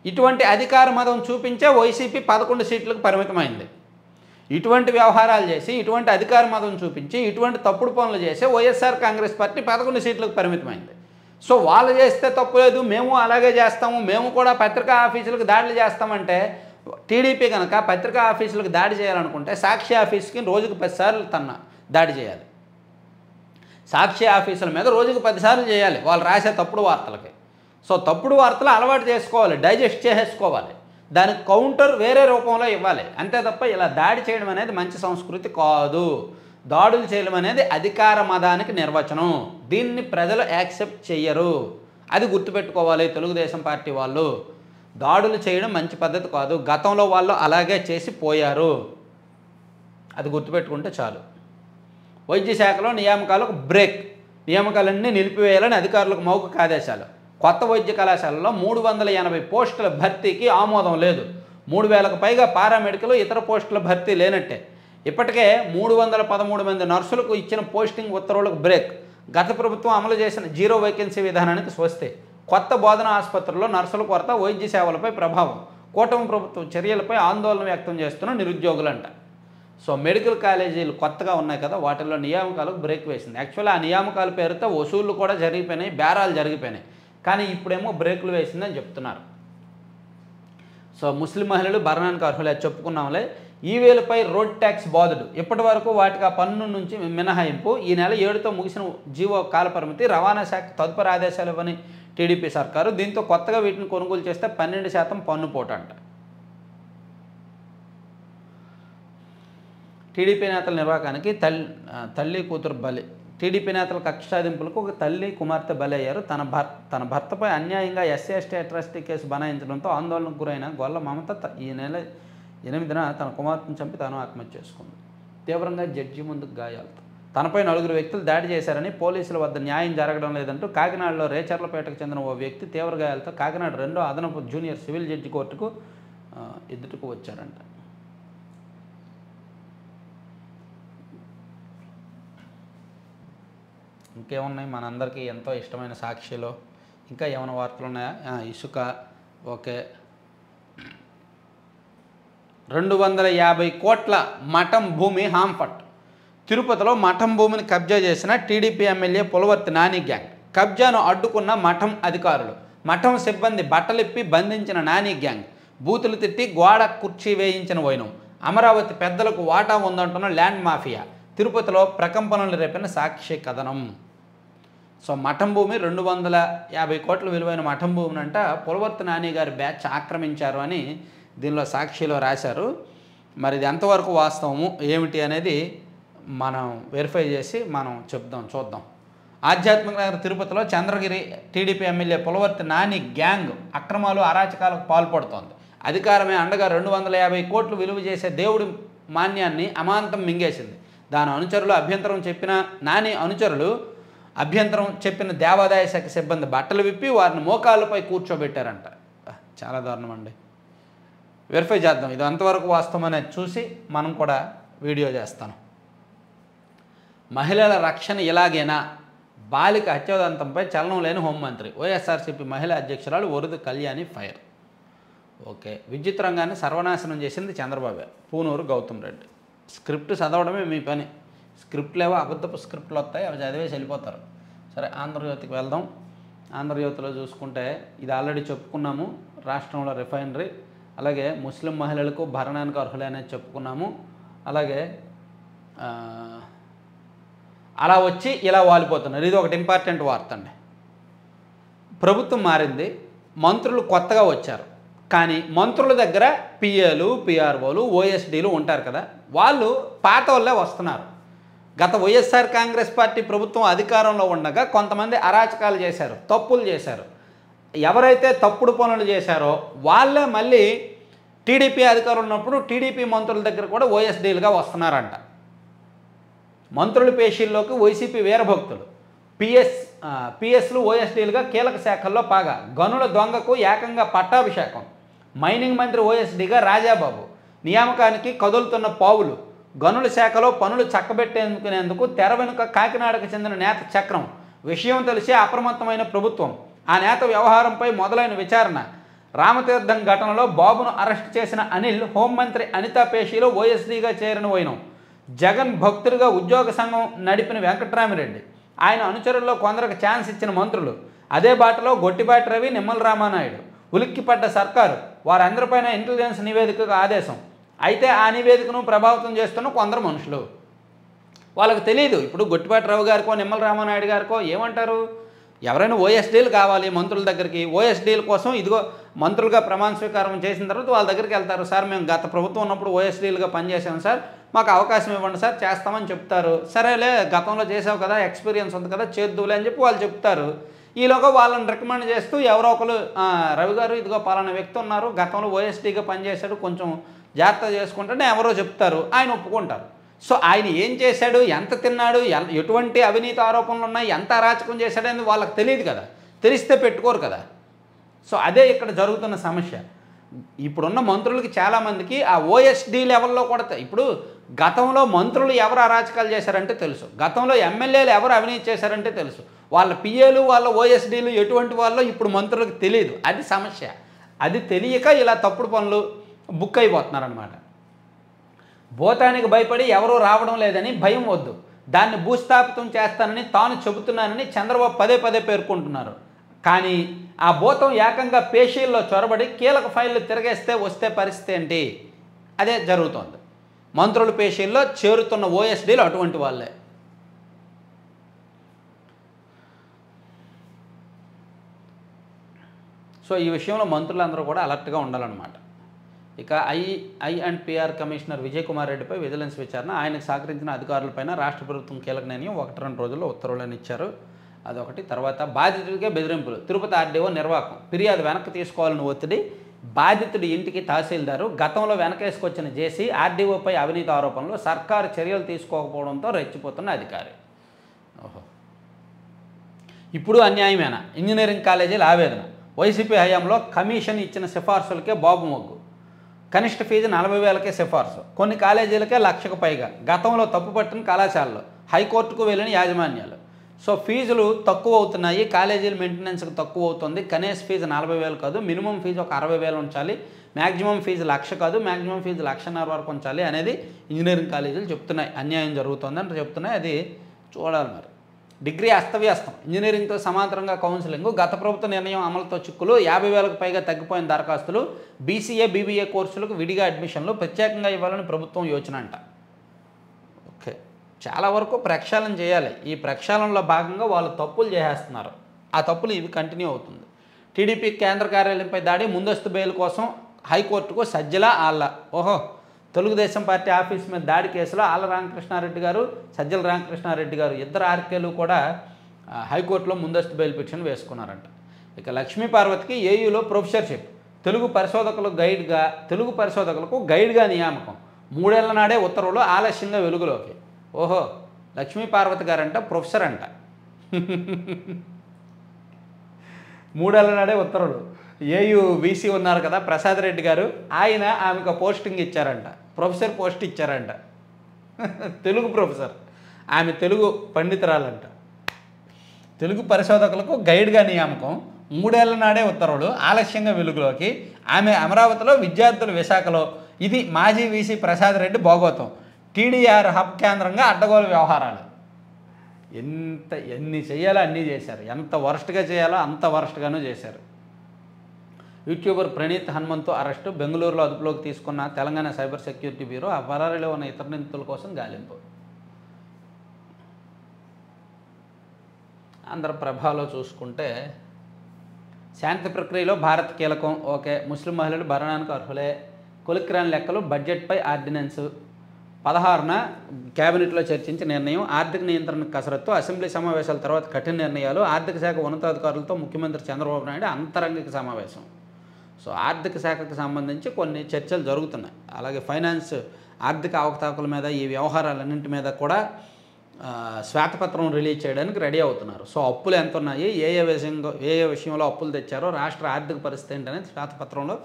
ఇటువంటి అధికార మదం చూపించే వైసీపీ 11 సీట్లకు పరిమితమైంది. ఇటువంటి వ్యవహారాలు చేసి, ఇటువంటి అధికార మదం చూపించి, ఇటువంటి తప్పుడు పనులు చేసి వైఎస్ఆర్ కాంగ్రెస్ పార్టీ 11 సీట్లకు పరిమితమైంది. సో వాళ్ళు చేస్తే తప్పు లేదు, మేము అలాగే చేస్తాము, మేము కూడా పత్రికా ఆఫీసులకు దాడులు చేస్తామంటే, టీడీపీ కనుక పత్రికా ఆఫీసులకు దాడి చేయాలనుకుంటే సాక్షి ఆఫీస్కి రోజుకు 10 సార్లు దాడి చేయాలి. సాక్షి ఆఫీసుల మీద రోజుకు 10 సార్లు చేయాలి వాళ్ళు రాసే తప్పుడు వార్తలకి. సో తప్పుడు వార్తలు అలవాటు చేసుకోవాలి, డైజెస్ట్ చేసేసుకోవాలి, దానికి కౌంటర్ వేరే రూపంలో ఇవ్వాలి. అంతే తప్ప ఇలా దాడి చేయడం అనేది మంచి సంస్కృతి కాదు. దాడులు చేయడం అనేది అధికార మదానికి నిర్వచనం. దీన్ని ప్రజలు యాక్సెప్ట్ చెయ్యరు. అది గుర్తుపెట్టుకోవాలి తెలుగుదేశం పార్టీ వాళ్ళు. దాడులు చేయడం మంచి పద్ధతి కాదు. గతంలో వాళ్ళు అలాగే చేసి పోయారు. అది గుర్తుపెట్టుకుంటే చాలు. వైద్య శాఖలో నియామకాలకు బ్రేక్, నియామకాలన్నీ నిలిపివేయాలని అధికారులకు మౌఖిక ఆదేశాలు. కొత్త వైద్య కళాశాలలో 380 పోస్టుల భర్తీకి ఆమోదం లేదు. 3000కు పైగా పారామెడికల్, ఇతర పోస్టుల భర్తీ లేనట్టే. ఇప్పటికే 313 మంది నర్సులకు ఇచ్చిన పోస్టింగ్ ఉత్తర్వులకు బ్రేక్. గత ప్రభుత్వం అమలు చేసిన 0 వేకెన్సీ విధానానికి స్వస్తి. కొత్త బోధన ఆసుపత్రుల్లో నర్సుల కొరత, వైద్య సేవలపై ప్రభావం. కూటమి ప్రభుత్వం చర్యలపై ఆందోళన వ్యక్తం చేస్తున్న నిరుద్యోగులంట. సో మెడికల్ కాలేజీలు కొత్తగా ఉన్నాయి కదా, వాటిల్లో నియామకాలకు బ్రేక్ వేసింది. యాక్చువల్లీ ఆ నియామకాల పేరుతో వసూళ్లు కూడా జరిగిపోయినాయి, బేరాలు జరిగిపోయినాయి. కానీ ఇప్పుడేమో బ్రేకులు వేసిందని చెప్తున్నారు. సో ముస్లిం మహిళలు భరణానికి అర్హులే చెప్పుకున్నాంలే. ఈవేలపై రోడ్ ట్యాక్స్ బాధుడు. ఇప్పటి వరకు వాటికి ఆ పన్ను నుంచి మినహాయింపు. ఈ నెల 7తో ముగిసిన జీవో కాలపరిమితి. రవాణా శాఖ తదుపరి ఆదేశాలు ఇవ్వని టీడీపీ సర్కారు. దీంతో కొత్తగా వీటిని కొనుగోలు చేస్తే 12% పన్ను పోటంట. టీడీపీ నేతల నిర్వాకానికి తల్లి కూతురు బలి. టీడీపీ నేతల కక్ష సాధింపులకు ఒక తల్లి కుమార్తె బలి అయ్యారు. తన భర్తపై అన్యాయంగా ఎస్సీ/ఎస్టీ అట్రాసిటీ కేసు బనాయించడంతో ఆందోళనకు గురైన గొల్ల మమత ఈ నెల 8న తన కుమార్తెను చంపి తాను ఆత్మహత్య చేసుకుంది. తీవ్రంగా జడ్జి ముందుకు గాయాలతో. తనపై 4 వ్యక్తులు దాడి చేశారని, పోలీసుల వద్ద న్యాయం జరగడం లేదంటూ కాకినాడలో రేచర్లపేటకు చెందిన ఓ వ్యక్తి తీవ్ర గాయాలతో కాకినాడ 2వ అదనపు జూనియర్ సివిల్ జడ్జి కోర్టుకు ఎదుటికి వచ్చారంట. ఇంకేమున్నాయి మనందరికీ ఎంతో ఇష్టమైన సాక్షిలో? ఇంకా ఏమైనా వార్తలు ఉన్నాయా? ఇసుక ఓకే. 250 కోట్ల మఠం భూమి హాంఫట్. తిరుపతిలో మఠం భూమిని కబ్జా చేసిన TDP MLA Pulivarthi Nani gang. కబ్జాను అడ్డుకున్న మఠం అధికారులు. మఠం సిబ్బంది బట్టలిప్పి బంధించిన నాని గ్యాంగ్. బూతులు తిట్టి గోడ కుర్చీ వేయించిన వైనం. అమరావతి పెద్దలకు వాటా ఉందంటున్న ల్యాండ్ మాఫియా. తిరుపతిలో ప్రకంపనలు రేపిన సాక్షి కథనం. సో మఠం భూమి 250 కోట్ల విలువైన మఠం భూమిని అంట పులవర్తి నాని గారి బ్యాచ్ ఆక్రమించారు అని దీనిలో సాక్షిలో రాశారు. మరి ఇది ఎంతవరకు వాస్తవము ఏమిటి అనేది మనం వెరిఫై చేసి మనం చూద్దాం. ఆధ్యాత్మిక నగర్ తిరుపతిలో Chandragiri TDP MLA Pulivarthi Nani gang అక్రమాలు, అరాచకాలకు పాల్పడుతోంది. అధికారమే అండగా 250 కోట్లు విలువ చేసే దేవుడి మాన్యాన్ని అమాంతం మింగేసింది. దాని అనుచరులు అభ్యంతరం చెప్పిన నాని అనుచరులు అభ్యంతరం చెప్పిన దేవాదాయ శాఖ సిబ్బంది బట్టలు విప్పి వారిని మోకాళ్ళపై కూర్చోబెట్టారంట. చాలా దారుణం అండి. వెరిఫై చేద్దాం ఇది అంతవరకు వాస్తవం అనేది చూసి మనం కూడా వీడియో చేస్తాను. మహిళల రక్షణ ఇలాగేనా? బాలిక హత్యోదంతంపై చలనం లేని హోంమంత్రి. వైఎస్ఆర్సీపీ మహిళా అధ్యక్షురాలు వరుదు కళ్యాణి ఫైర్. ఓకే, విద్యుత్ రంగాన్ని సర్వనాశనం చేసింది చంద్రబాబు. పూనూరు గౌతమ్ రెడ్డి. స్క్రిప్ట్ చదవడమే మీ పని. స్క్రిప్ట్లేవో అబద్ధపు స్క్రిప్ట్లు వస్తాయి, అవి చదివేసి వెళ్ళిపోతారు. సరే, ఆంధ్రజ్యోతికి వెళ్దాం. ఆంధ్రజ్యోతిలో చూసుకుంటే ఇది ఆల్రెడీ చెప్పుకున్నాము. రాష్ట్రంలో రిఫైనరీ, అలాగే ముస్లిం మహిళలకు భరణానికి అర్హులే అనేది చెప్పుకున్నాము. అలాగే అలా వచ్చి ఇలా వాలిపోతున్నారు. ఇది ఒకటి ఇంపార్టెంట్ వార్త అండి. ప్రభుత్వం మారింది, మంత్రులు కొత్తగా వచ్చారు. కానీ మంత్రుల దగ్గర పిఏలు, పిఆర్ఓలు, ఓఎస్డీలు ఉంటారు కదా, వాళ్ళు పాత వాళ్ళే వస్తున్నారు. గత వైఎస్ఆర్ కాంగ్రెస్ పార్టీ ప్రభుత్వం అధికారంలో ఉండగా కొంతమంది అరాచకాలు చేశారు, తప్పులు చేశారు. ఎవరైతే తప్పుడు పనులు చేశారో వాళ్ళే మళ్ళీ టీడీపీ అధికారం ఉన్నప్పుడు టీడీపీ మంత్రుల దగ్గర కూడా ఓఎస్డీలుగా వస్తున్నారంట. మంత్రుల పేషీల్లోకి వైసీపీ వీరభక్తులు, పిఎస్లు ఓఎస్డీలుగా కీలక శాఖల్లో పాగా. గనుల దొంగకు ఏకంగా పట్టాభిషేకం. మైనింగ్ మంత్రి ఓఎస్డీగా రాజాబాబు. నియామకానికి కదులుతున్న పావులు. గనుల శాఖలో పనులు చక్కబెట్టేందుకు తెర వెనుక కాకినాడకు చెందిన నేత చక్రం. విషయం తెలిసి అప్రమత్తమైన ప్రభుత్వం. ఆ నేత వ్యవహారంపై మొదలైన విచారణ. రామతీర్థం ఘటనలో బాబును అరెస్ట్ చేసిన అనిల్ హోంమంత్రి అనితా పేషీలో ఓఎస్డీగా చేరిన వైనం. జగన్ భక్తుడిగా ఉద్యోగ సంఘం నడిపిన వెంకట్రామిరెడ్డి. ఆయన అనుచరుల్లో కొందరికి ఛాన్స్ ఇచ్చిన మంత్రులు. అదే బాటలో గొట్టిబాటి రవి, నిమ్మల రామానాయుడు. ఉలిక్కిపడ్డ సర్కారు. వారందరిపైన ఇంటెలిజెన్స్ నివేదికకు ఆదేశం. అయితే ఆ నివేదికను ప్రభావితం చేస్తున్న కొందరు మనుషులు. వాళ్ళకి తెలియదు. ఇప్పుడు గొట్టిబాటి రవి గారికో నిమ్మల రామానాయుడు గారికో ఏమంటారు, ఎవరైనా ఓఎస్డీలు కావాలి మంత్రుల దగ్గరికి. ఓఎస్డీల కోసం ఇదిగో మంత్రులుగా ప్రమాణ స్వీకారం చేసిన తర్వాత వాళ్ళ దగ్గరికి వెళ్తారు. సార్, మేము గత ప్రభుత్వం ఉన్నప్పుడు ఓఎస్డీలుగా పనిచేసాం సార్, మాకు అవకాశం ఇవ్వండి సార్, చేస్తామని చెప్తారు. సరేలే, గతంలో చేసావు కదా, ఎక్స్పీరియన్స్ ఉంది కదా, చేద్దులే అని చెప్పి వాళ్ళు చెప్తారు. ఈలోగా వాళ్ళని రికమెండ్ చేస్తూ ఎవరో ఒకరు, రవి గారు ఇదిగో పలానా వ్యక్తి ఉన్నారు, గతంలో ఓఎస్డీగా పనిచేశాడు, కొంచెం జాగ్రత్త చేసుకుంటే ఎవరో చెప్తారు, ఆయన ఒప్పుకుంటారు. సో ఆయన ఏం చేశాడు, ఎంత తిన్నాడు, ఎటువంటి అవినీతి ఆరోపణలు ఉన్నాయి, ఎంత అరాచకం చేశాడని వాళ్ళకి తెలియదు కదా, తెలిస్తే పెట్టుకోరు కదా. సో అదే ఇక్కడ జరుగుతున్న సమస్య. ఇప్పుడున్న మంత్రులకి చాలామందికి ఆ ఓఎస్డీ లెవెల్లో కూడా ఇప్పుడు గతంలో మంత్రులు ఎవరు అరాచకాలు చేశారంటే తెలుసు, గతంలో ఎమ్మెల్యేలు ఎవరు అవినీతి చేశారంటే తెలుసు, వాళ్ళ పిఏలు వాళ్ళ ఓఎస్డీలు ఎటువంటి వాళ్ళో ఇప్పుడు మంత్రులకు తెలియదు. అది సమస్య. అది తెలియక ఇలా తప్పుడు పనులు బుక్ అయిపోతున్నారనమాట. భూతానికి భయపడి ఎవరూ రావడం లేదని భయం వద్దు, దాన్ని భూస్థాపితం చేస్తానని తాను చెబుతున్నానని చంద్రబాబు పదే పదే పేర్కొంటున్నారు. కానీ ఆ భూతం ఏకంగా పేషీల్లో చొరబడి కీలక ఫైళ్లు తిరగేస్తే వస్తే పరిస్థితి ఏంటి? అదే జరుగుతోంది. మంత్రుల పేషీల్లో చేరుతున్న ఓఎస్డీలు అటువంటి వాళ్ళే. సో ఈ విషయంలో మంత్రులందరూ కూడా అలర్ట్గా ఉండాలన్నమాట. ఇక ఐ&పిఆర్ కమిషనర్ విజయ్ కుమార్ రెడ్డిపై విజిలెన్స్ విచారణ. ఆయనకు సహకరించిన అధికారులపైన రాష్ట్ర ప్రభుత్వం కీలక నిర్ణయం 1-2 రోజుల్లో ఉత్తర్వులను ఇచ్చారు. అదొకటి. తర్వాత బాధితుడికే బెదిరింపులు. తిరుపతి ఆర్డీఓ నిర్వాకం. ఫిర్యాదు వెనక్కి తీసుకోవాలని ఒత్తిడి. బాధితుడి ఇంటికి తహసీల్దారు. గతంలో వెనకేసుకొచ్చిన జేసీ ఆర్డీఓపై అవినీతి ఆరోపణలు. సర్కారు చర్యలు తీసుకోకపోవడంతో రెచ్చిపోతున్న అధికారి. ఓహో, ఇప్పుడు అన్యాయమేనా? ఇంజనీరింగ్ కాలేజీల ఆవేదన. వైసీపీ హయాంలో కమిషన్ ఇచ్చిన సిఫార్సులకే బాబు మొగ్గు. కనిష్ట ఫీజు 40,000కే సిఫార్సు. కొన్ని కాలేజీలకే 1,00,000కు పైగా. గతంలో తప్పుపట్టిన కళాశాలలో హైకోర్టుకు వెళ్ళిన యాజమాన్యాలు. సో ఫీజులు తక్కువ అవుతున్నాయి, కాలేజీల మెయింటెనెన్స్కి తక్కువ అవుతుంది. కనీస ఫీజు 40,000 కాదు, మినిమం ఫీజు ఒక 60,000 ఉంచాలి, మ్యాక్సిమం ఫీజు 1,00,000 కాదు, మ్యాక్సిమం ఫీజు 1,50,000 వరకు ఉంచాలి అనేది ఇంజనీరింగ్ కాలేజీలు చెప్తున్నాయి. అన్యాయం జరుగుతుందని చెప్తున్నాయి. అది చూడాలి మరి. డిగ్రీ అస్తవ్యస్తం. ఇంజనీరింగ్తో సమాంతరంగా కౌన్సిలింగ్. గత ప్రభుత్వ నిర్ణయం అమలుతో చిక్కులు. 50,000కు పైగా తగ్గిపోయిన దరఖాస్తులు. బీసీఏ, బీబీఏ కోర్సులకు విడిగా అడ్మిషన్లు ప్రత్యేకంగా ఇవ్వాలని ప్రభుత్వం యోచన అంట. ఓకే, చాలా వరకు ప్రక్షాళన చేయాలి. ఈ ప్రక్షాళనలో భాగంగా వాళ్ళు తప్పులు చేసేస్తున్నారు. ఆ తప్పులు ఇవి కంటిన్యూ అవుతుంది. టీడీపీ కేంద్ర కార్యాలయంపై దాడి. ముందస్తు బెయిల్ కోసం హైకోర్టుకు సజ్జల ఆళ్ళ. ఓహో, తెలుగుదేశం పార్టీ ఆఫీస్ మీద దాడి కేసులో ఆళ్ళ రామకృష్ణారెడ్డి గారు, సజ్జల రామకృష్ణారెడ్డి గారు ఇద్దరు ఆర్కేలు కూడా హైకోర్టులో ముందస్తు బెయిల్ పిటిషన్ వేసుకున్నారంట. ఇక లక్ష్మీపార్వతికి ఏయూలో ప్రొఫెసర్షిప్. తెలుగు పరిశోధకులకు గైడ్గా నియామకం 3 ఏళ్ల నాడే ఉత్తర్వులు ఆలస్యంగా వెలుగులోకి. ఓహో, లక్ష్మీ పార్వతి గారంట ప్రొఫెసర్ అంట. 3 ఏళ్ల నాడే ఉత్తర్వులు. ఏయు వీసీ ఉన్నారు కదా ప్రసాద్ రెడ్డి గారు, ఆయన ఆమెకు పోస్టింగ్ ఇచ్చారంట, ప్రొఫెసర్ పోస్ట్ ఇచ్చారంట. తెలుగు ప్రొఫెసర్, ఆమె తెలుగు పండితురాలంట. తెలుగు పరిశోధకులకు గైడ్గా నియామకం 3 ఏళ్ల నాడే ఉత్తర్వులు ఆలస్యంగా వెలుగులోకి. ఆమె అమరావతిలో, విద్యార్థులు విశాఖలో. ఇది మాజీ వీసీ ప్రసాద్ రెడ్డి భోగోతం. టీడీఆర్ హబ్ కేంద్రంగా అడ్డగోలు వ్యవహారాలు. ఎన్ని చేయాలో అన్నీ చేశారు. ఎంత వరస్ట్గా చేయాలో అంత వరస్ట్గానూ చేశారు. YouTuber Praneeth Hanumanthu arrest. బెంగళూరులో అదుపులోకి తీసుకున్న తెలంగాణ సైబర్ సెక్యూరిటీ బ్యూరో. ఆ పరారీలో ఉన్న ఇతర నిందితుల కోసం గాలింపు. ఆంధ్రప్రభలో చూసుకుంటే శాంతి ప్రక్రియలో భారత్ కీలకం. ఓకే, ముస్లిం మహిళలు భరణానికి అర్హులే. కొలిక్రాన్ లెక్కలు, బడ్జెట్పై ఆర్డినెన్స్. 16న కేబినెట్లో చర్చించి నిర్ణయం. ఆర్థిక నియంత్రణ కసరత్తు. అసెంబ్లీ సమావేశాల తర్వాత కఠిన నిర్ణయాలు. ఆర్థిక శాఖ ఉన్నతాధికారులతో ముఖ్యమంత్రి చంద్రబాబు నాయుడు అంతరంగిక సమావేశం. సో ఆర్థిక శాఖకు సంబంధించి కొన్ని చర్చలు జరుగుతున్నాయి. అలాగే ఫైనాన్స్, ఆర్థిక అవకతవకల మీద, ఈ వ్యవహారాలన్నింటి మీద కూడా శ్వేతపత్రం రిలీజ్ చేయడానికి రెడీ అవుతున్నారు. సో అప్పులు ఎంత ఉన్నాయి, ఏ ఏ విషయంలో అప్పులు తెచ్చారో, రాష్ట్ర ఆర్థిక పరిస్థితి ఏంటనేది శ్వేతపత్రంలో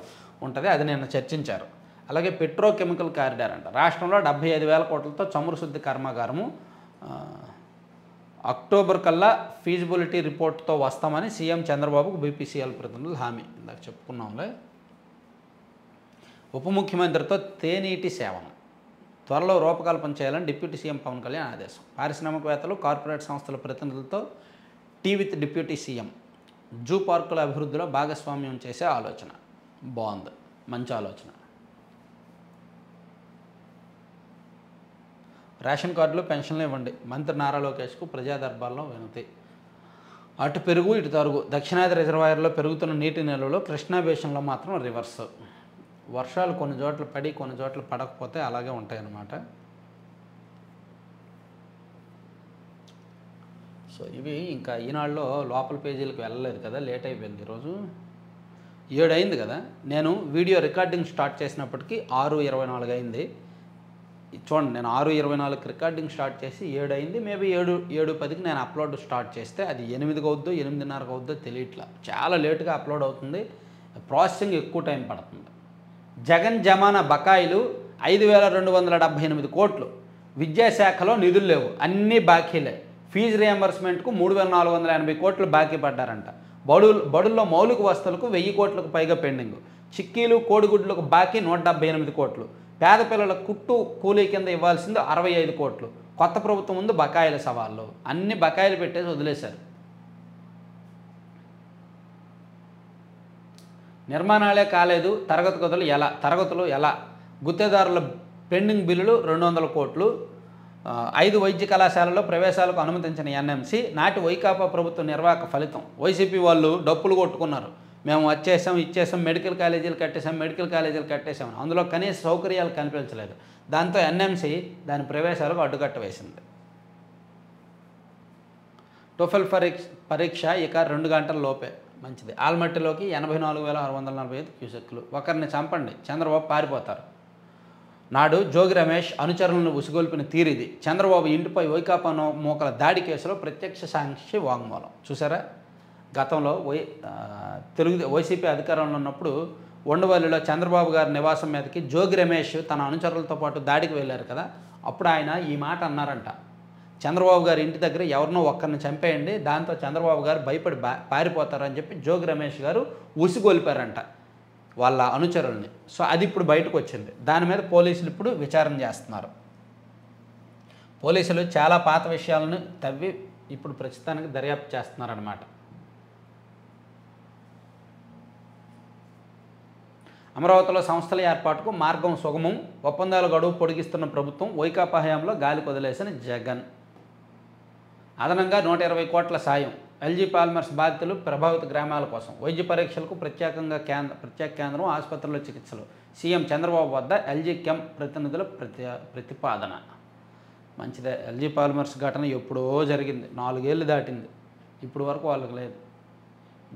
ఉంటుంది. అది నిన్న చర్చించారు. అలాగే పెట్రోకెమికల్ కారిడార్ అంట. రాష్ట్రంలో 75,000 కోట్లతో చమురు శుద్ధి కర్మాగారము. అక్టోబర్ కల్లా ఫీజిబిలిటీ రిపోర్ట్తో వస్తామని సీఎం చంద్రబాబుకు బీపీసీఎల్ ప్రతినిధులు హామీ. ఇందాక చెప్పుకున్నాంలే. ఉప ముఖ్యమంత్రితో తేనీటి సేవనం. త్వరలో రూపకల్పన చేయాలని డిప్యూటీ సీఎం పవన్ కళ్యాణ్ ఆదేశం. పారిశ్రామికవేత్తలు, కార్పొరేట్ సంస్థల ప్రతినిధులతో tea with deputy CM. Zoo పార్కుల అభివృద్ధిలో భాగస్వామ్యం చేసే ఆలోచన. బాగుంది, మంచి ఆలోచన. రేషన్ కార్డులు, పెన్షన్లు ఇవ్వండి. మంత్రి నారా లోకేష్కు ప్రజా దర్బార్లో వినతి. అటు పెరుగు, ఇటు తరుగు. దక్షిణాది రిజర్వాయర్లో పెరుగుతున్న నీటి నిల్వలో కృష్ణా బేసిన్లో మాత్రం రివర్స్. వర్షాలు కొన్ని చోట్ల పడి, కొన్ని చోట్ల పడకపోతే అలాగే ఉంటాయన్నమాట. సో ఇవి ఇంకా ఈనాడులో లోపల పేజీలకు వెళ్ళలేదు కదా, లేట్ అయిపోయింది. ఈరోజు 7 అయింది కదా. నేను వీడియో రికార్డింగ్ స్టార్ట్ చేసినప్పటికీ 6:24 అయింది. చూడండి, నేను 6:24కి రికార్డింగ్ స్టార్ట్ చేసి 7 అయింది. మేబీ 7:10కి నేను అప్లోడ్ స్టార్ట్ చేస్తే అది 8కి అవుద్దో 8:30కి అవుద్దో తెలియట్లా. చాలా లేటుగా అప్లోడ్ అవుతుంది. ప్రాసెసింగ్ ఎక్కువ టైం పడుతుంది. జగన్ జమానా బకాయిలు 5,278 కోట్లు. విద్యాశాఖలో నిధులు లేవు, అన్నీ బాకీలే. ఫీజు రియంబర్స్మెంట్కు 3,480 కోట్లు బాకీ పడ్డారంట. బడుల్లో మౌలిక వస్తువులకు 1,000 కోట్లకు పైగా పెండింగ్. చిక్కీలు, కోడిగుడ్లకు బాకీ 178 కోట్లు. పేద పిల్లల కుట్టు కూలీ కింద ఇవ్వాల్సింది 65 కోట్లు. కొత్త ప్రభుత్వం ముందు బకాయిల సవాళ్ళు. అన్ని బకాయిలు పెట్టేసి వదిలేశారు. నిర్మాణాలే కాలేదు, తరగతులు ఎలా? గుత్తేదారుల పెండింగ్ బిల్లులు 200 కోట్లు. 5 వైద్య కళాశాలలో ప్రవేశాలకు అనుమతించిన ఎన్ఎంసీ. నాటి వైకాపా ప్రభుత్వ నిర్వాహక ఫలితం. వైసీపీ వాళ్ళు డప్పులు కొట్టుకున్నారు. మేము ఇచ్చేసాం, మెడికల్ కాలేజీలు కట్టేసాం. అందులో కనీస సౌకర్యాలు కనిపించలేదు. దాంతో ఎన్ఎంసీ దాని ప్రవేశాలకు అడ్డుకట్ట వేసింది. టోఫెల్ పరీక్ష ఇక 2 గంటల లోపే. మంచిది. ఆల్మట్టిలోకి 84,645 క్యూసెక్లు. ఒకరిని చంపండి, చంద్రబాబు పారిపోతారు. నాడు జోగి రమేష్ అనుచరులను ఉసిగొల్పిన తీరిది. చంద్రబాబు ఇంటిపై వైకాపా మోకల దాడి కేసులో ప్రత్యక్ష సాక్షి వాంగ్మూలం. చూసారా, గతంలో వైసీపీ అధికారంలో ఉన్నప్పుడు ఉండవల్లిలో చంద్రబాబు గారి నివాసం మీదకి జోగి రమేష్ తన అనుచరులతో పాటు దాడికి వెళ్ళారు కదా. అప్పుడు ఆయన ఈ మాట అన్నారంట, చంద్రబాబు గారి ఇంటి దగ్గర ఎవరినో ఒక్కరిని చంపేయండి, దాంతో చంద్రబాబు గారు భయపడి పారిపోతారని చెప్పి జోగి రమేష్ గారు ఉసిగొల్పారంట వాళ్ళ అనుచరుల్ని. సో అది ఇప్పుడు బయటకు వచ్చింది. దాని మీద పోలీసులు ఇప్పుడు విచారణ చేస్తున్నారు. పోలీసులు చాలా పాత విషయాలను తవ్వి ఇప్పుడు ప్రస్తుతానికి దర్యాప్తు చేస్తున్నారన్నమాట. అమరావతిలో సంస్థల ఏర్పాటుకు మార్గం సుగమం. ఒప్పందాల గడువు పొడిగిస్తున్న ప్రభుత్వం. వైకాపా హయాంలో గాలి కొదిలేసిన జగన్. అదనంగా 120 కోట్ల సాయం. ఎల్జీ పాలిమర్స్ బాధితులు, ప్రభావిత గ్రామాల కోసం వైద్య పరీక్షలకు ప్రత్యేక కేంద్రం, ఆసుపత్రుల్లో చికిత్సలు. సీఎం చంద్రబాబు వద్ద ఎల్జీ కెం ప్రతినిధుల ప్రతిపాదన. మంచిదే. ఎల్జీ పాలిమర్స్ ఘటన ఎప్పుడో జరిగింది, 4 ఏళ్ళు దాటింది. ఇప్పుడు వరకు వాళ్ళకి లేదు.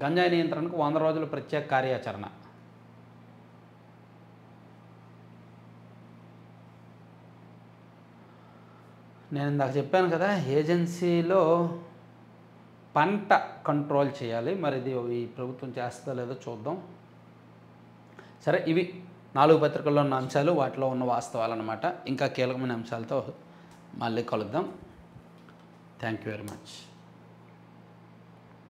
గంజాయి నియంత్రణకు 100 రోజుల ప్రత్యేక కార్యాచరణ. నేను ఇందాక చెప్పాను కదా, ఏజెన్సీలో పంట కంట్రోల్ చేయాలి. మరి ఇది ఈ ప్రభుత్వం చేస్తుందో లేదో చూద్దాం. సరే, ఇవి 4 పత్రికల్లో ఉన్న అంశాలు, వాటిలో ఉన్న వాస్తవాలు అన్నమాట. ఇంకా కీలకమైన అంశాలతో మళ్ళీ కలుద్దాం. Thank you very much.